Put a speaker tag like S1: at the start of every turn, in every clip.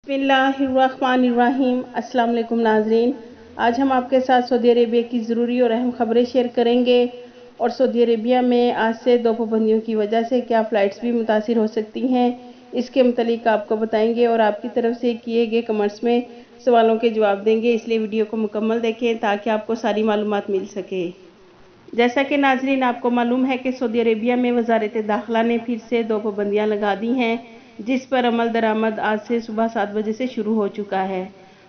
S1: बिस्मिल्लाहिर्रहमानिर्रहीम। अस्सलाम वालेकुम नाजरीन, आज हम आपके साथ सऊदी अरेबिया की ज़रूरी और अहम खबरें शेयर करेंगे। और सऊदी अरेबिया में आज से दो पाबंदियों की वजह से क्या फ़्लाइट्स भी मुतासिर हो सकती हैं, इसके मुतालिक आपको बताएंगे और आपकी तरफ से किए गए कमेंट्स में सवालों के जवाब देंगे। इसलिए वीडियो को मुकम्मल देखें ताकि आपको सारी मालूमात मिल सके। जैसा कि नाजरीन आपको मालूम है कि सऊदी अरेबिया में वजारत दाखिला ने फिर से दो पाबंदियाँ लगा दी हैं, जिस पर अमल दरामद आज से सुबह 7 बजे से शुरू हो चुका है।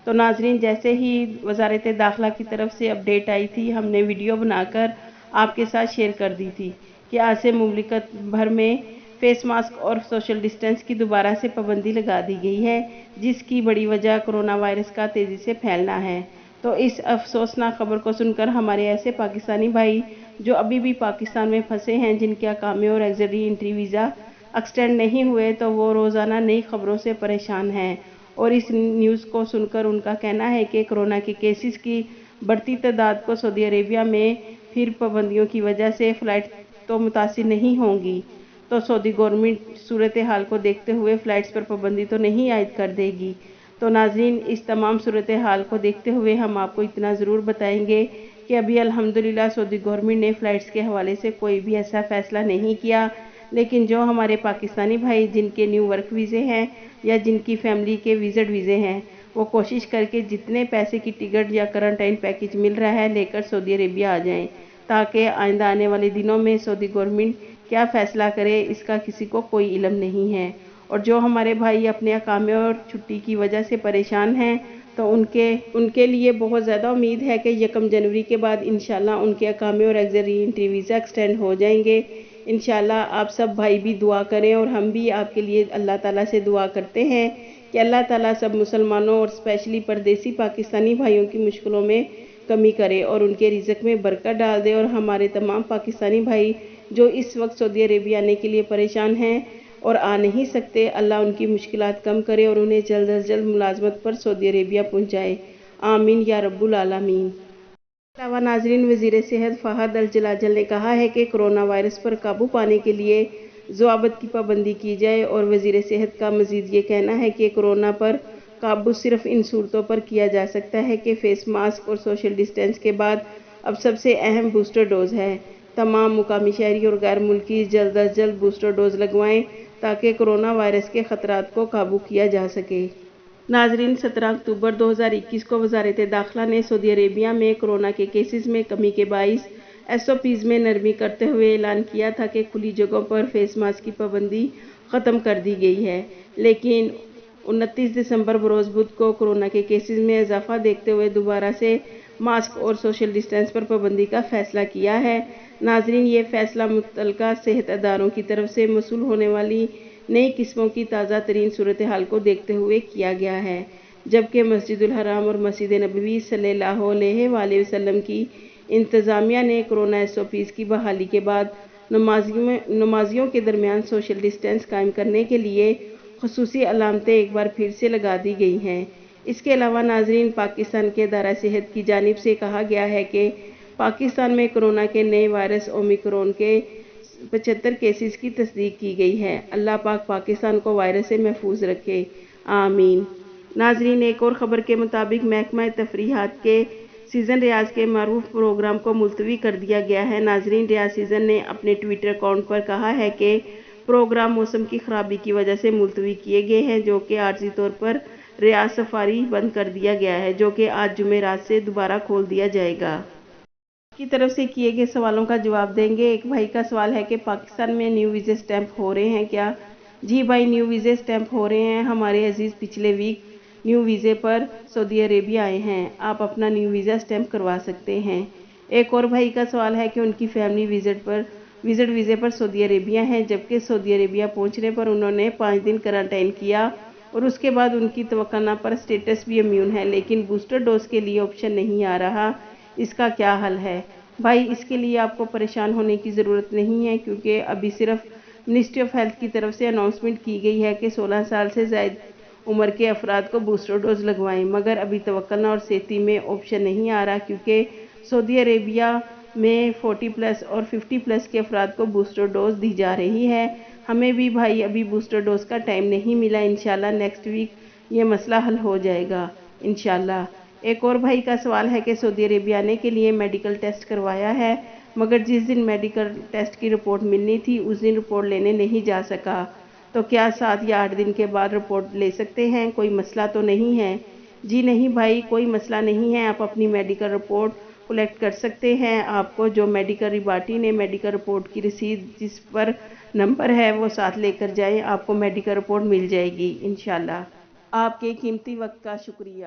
S1: तो नाजरीन, जैसे ही वजारत दाखिला की तरफ से अपडेट आई थी, हमने वीडियो बनाकर आपके साथ शेयर कर दी थी कि आज से मुमलिकत भर में फेस मास्क और सोशल डिस्टेंस की दोबारा से पाबंदी लगा दी गई है, जिसकी बड़ी वजह कोरोना वायरस का तेज़ी से फैलना है। तो इस अफसोसनाक खबर को सुनकर हमारे ऐसे पाकिस्तानी भाई जो अभी भी पाकिस्तान में फंसे हैं, जिनके अकामे और एग्जिट एंट्री वीज़ा एक्सटेंड नहीं हुए, तो वो रोज़ाना नई खबरों से परेशान हैं। और इस न्यूज़ को सुनकर उनका कहना है कि कोरोना के केसेस की बढ़ती तादाद को सऊदी अरेबिया में फिर पाबंदियों की वजह से फ़्लाइट तो मुतासिर नहीं होंगी, तो सऊदी गवर्नमेंट सूरत हाल को देखते हुए फ़्लाइट्स पर पाबंदी तो नहीं आयद कर देगी। तो नाजरीन, इस तमाम सूरत हाल को देखते हुए हम आपको इतना ज़रूर बताएंगे कि अभी अल्हम्दुलिल्लाह सऊदी गवर्नमेंट ने फ़्लाइट्स के हवाले से कोई भी ऐसा फ़ैसला नहीं किया, लेकिन जो हमारे पाकिस्तानी भाई जिनके न्यू वर्क वीज़े हैं या जिनकी फैमिली के विज़िट वीज़े हैं, वो कोशिश करके जितने पैसे की टिकट या करंटाइन पैकेज मिल रहा है लेकर सऊदी अरेबिया आ जाएं, ताकि आइंदा आने वाले दिनों में सऊदी गवर्नमेंट क्या फ़ैसला करे इसका किसी को कोई इल्म नहीं है। और जो हमारे भाई अपने अकामे और छुट्टी की वजह से परेशान हैं, तो उनके लिए बहुत ज़्यादा उम्मीद है कि 1 जनवरी के बाद इंशाल्लाह उनके अकामे और एग्जिट एंट्री वीज़ा एक्सटेंड हो जाएंगे। इंशाल्लाह आप सब भाई भी दुआ करें और हम भी आपके लिए अल्लाह ताला से दुआ करते हैं कि अल्लाह ताला सब मुसलमानों और स्पेशली परदेसी पाकिस्तानी भाइयों की मुश्किलों में कमी करे और उनके रिज़्क में बरकत डाल दे। और हमारे तमाम पाकिस्तानी भाई जो इस वक्त सऊदी अरेबिया आने के लिए परेशान हैं और आ नहीं सकते, अल्लाह उनकी मुश्किलात कम करे और उन्हें जल्द अज जल्द मुलाजमत पर सऊदी अरेबिया पहुँचाए। आमीन या रब्बुल आलमीन। अलावा नाजरीन, वज़ीर सेहत फ़हद अल जलाजल ने कहा है कि कोरोना वायरस पर काबू पाने के लिए ज़ुआबत की पाबंदी की जाए। और वज़ीर सेहत का मज़ीद ये कहना है कि कोरोना पर काबू सिर्फ इन सूरतों पर किया जा सकता है कि फ़ेस मास्क और सोशल डिस्टेंस के बाद अब सबसे अहम बूस्टर डोज़ है। तमाम मुकामी शहरी और गैर मुल्की जल्द अज जल्द बूस्टर डोज़ लगवाएं ताकि कोरोना वायरस के ख़तरात को काबू किया जा सके। नाजरीन, 17 अक्टूबर 2021 को वजारत दाखिला ने सऊदी अरेबिया में कोरोना के केसेस में कमी के बाइस SOPs में नरमी करते हुए ऐलान किया था कि खुली जगहों पर फेस मास्क की पाबंदी ख़त्म कर दी गई है। लेकिन 29 दिसंबर बरोज़ बुध को कोरोना के केसेस में इजाफा देखते हुए दोबारा से मास्क और सोशल डिस्टेंस पर पाबंदी का फ़ैसला किया है। नाजरीन, ये फ़ैसला मुतल्लिका सेहत इदारों की तरफ से मसूल होने वाली नई किस्मों की ताज़ा तरीन सूरत हाल को देखते हुए किया गया है, जबकि मस्जिदुल हराम और मस्जिद नबवी सल्लल्लाहु अलैहि वसल्लम की इंतज़ामिया ने कोरोना SOPs की बहाली के बाद नमाजियों के दरमियान सोशल डिस्टेंस कायम करने के लिए खुसूसी अलामतें एक बार फिर से लगा दी गई हैं। इसके अलावा नाजरीन, पाकिस्तान के इदारा सेहत की जानिब से कहा गया है कि पाकिस्तान में कोरोना के नए वायरस ओमिक्रॉन के 75 केसेस की तस्दीक की गई है। अल्लाह पाक पाकिस्तान को वायरस से महफूज रखे, आमीन। नाजरीन, एक और ख़बर के मुताबिक महकमा तफरीहात के सीज़न रियाज के मारूफ प्रोग्राम को मुलतवी कर दिया गया है। नाजरीन, रियाज सीज़न ने अपने ट्विटर अकाउंट पर कहा है कि प्रोग्राम मौसम की ख़राबी की वजह से मुलतवी किए गए हैं, जो कि आर्जी तौर पर रियाज सफारी बंद कर दिया गया है, जो कि आज जुमेरात से दोबारा खोल दिया जाएगा। की तरफ से किए गए सवालों का जवाब देंगे। एक भाई का सवाल है कि पाकिस्तान में न्यू वीज़े स्टैंप हो रहे हैं क्या? जी भाई, न्यू वीज़े स्टैंप हो रहे हैं। हमारे अजीज़ पिछले वीक न्यू वीज़े पर सऊदी अरेबिया आए हैं, आप अपना न्यू वीज़ा स्टैंप करवा सकते हैं। एक और भाई का सवाल है कि उनकी फैमिली विज़िट वीज़े पर सऊदी अरेबिया हैं, जबकि सऊदी अरेबिया पहुंचने पर उन्होंने 5 दिन क्वारंटाइन किया और उसके बाद उनकी तवक्कुना पर स्टेटस भी इम्यून है, लेकिन बूस्टर डोज के लिए ऑप्शन नहीं आ रहा। इसका क्या हल है? भाई, इसके लिए आपको परेशान होने की ज़रूरत नहीं है, क्योंकि अभी सिर्फ मिनिस्ट्री ऑफ हेल्थ की तरफ से अनाउंसमेंट की गई है कि 16 साल से ज़ायद उम्र के अफराद को बूस्टर डोज लगवाएं, मगर अभी तवक्कुना और सेहती में ऑप्शन नहीं आ रहा, क्योंकि सऊदी अरेबिया में 40+ और 50+ के अफराद को बूस्टर डोज दी जा रही है। हमें भी भाई अभी बूस्टर डोज का टाइम नहीं मिला। इंशाल्लाह नेक्स्ट वीक یہ مسئلہ حل ہو جائے گا انشاءاللہ۔ ایک اور بھائی کا سوال ہے کہ سعودی عربیہ آنے کے لیے میڈیکل ٹیسٹ کروایا ہے، مگر جس دن میڈیکل ٹیسٹ کی رپورٹ ملنی تھی اس دن رپورٹ لینے نہیں جا سکا، تو کیا 7 یا 8 دن کے بعد رپورٹ لے سکتے ہیں؟ کوئی مسئلہ تو نہیں ہے؟ جی نہیں بھائی، کوئی مسئلہ نہیں ہے، آپ اپنی میڈیکل رپورٹ کلیکٹ کر سکتے ہیں۔ آپ کو جو میڈیکل ریبارٹی نے میڈیکل رپورٹ کی رسید جس پر نمبر ہے وہ ساتھ لے کر جائیں، آپ کو میڈیکل رپورٹ مل جائے گی انشاءاللہ۔ آپ کے قیمتی وقت کا شکریہ۔